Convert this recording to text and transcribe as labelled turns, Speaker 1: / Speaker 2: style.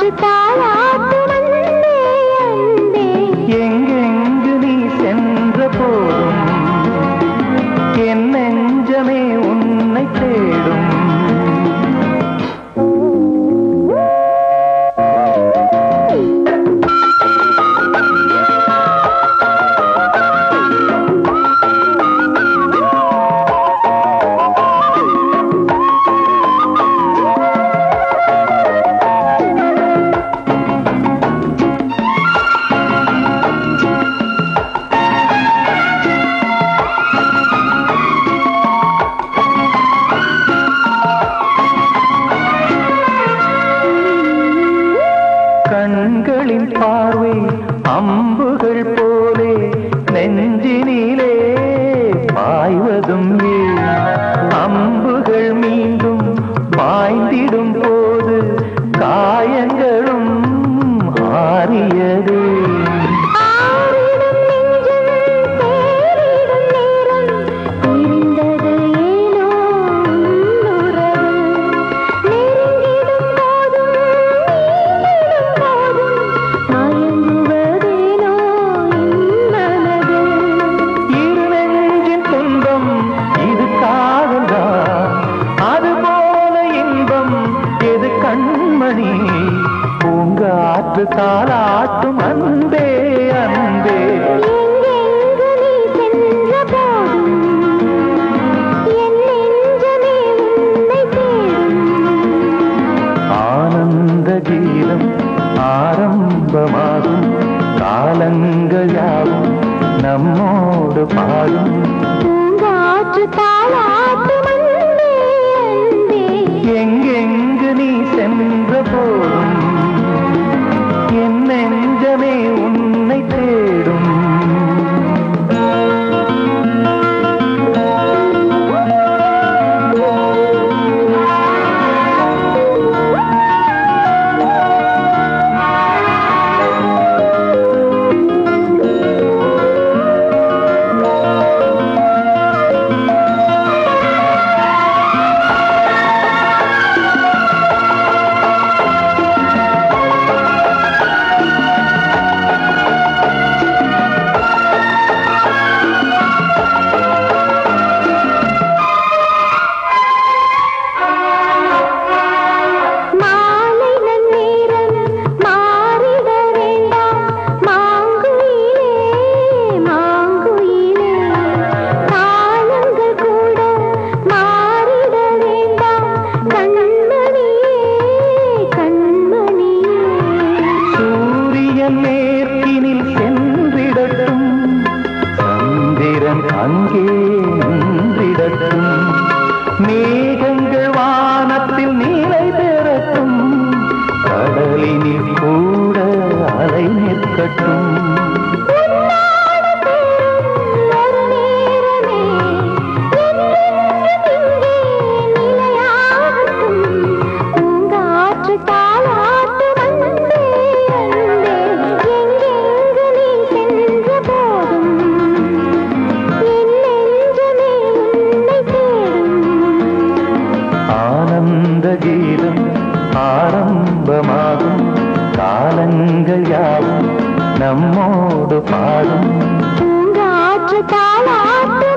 Speaker 1: பூங்காற்று தாளாட்டு வந்தே அன்பே.
Speaker 2: எங்கெங்கு நீ சென்ற போதும் என் நெஞ்சமே உன்னை தேடும். கண்களின் பார்வை அம்புகள் போலே நெஞ்சினிலே பாய்வதும் ஏன்? அம்புகள் மீண்டும் பாய்ந்திடும் போது காயங்களும் ஆறியதே. கண்மணி பூங்காற்று தாளாட்டும் அன்பே அன்பே.
Speaker 1: எங்கெங்கு நீ சென்ற போதும் என் நெஞ்சமே உன்னை தேடும்.
Speaker 2: ஆனந்த கீதம் ஆரம்பமாகும் காலங்கள் யாவும் நம்மோடு பாடும்.
Speaker 1: பூங்காற்று தாளாட்டும் அன்பே அன்பே.
Speaker 2: எங்கெங்கு நீ சென்ற போதும் என் நெஞ்சமே உன்னை தேடும். மேற்கினில் சென்றிடட்டும் சந்திரன் அங்கே நின்றிடட்டும். மேகங்கள் வானத்தில் நிலை பெறட்டும் கடலினில் கூட அலை நிற்கட்டும். ஆனந்த கீதம் ஆரம்பமாகும் காலங்கள் யாவும் நம்மோடு பாடும்.
Speaker 1: பூங்காற்று தாளாட்டு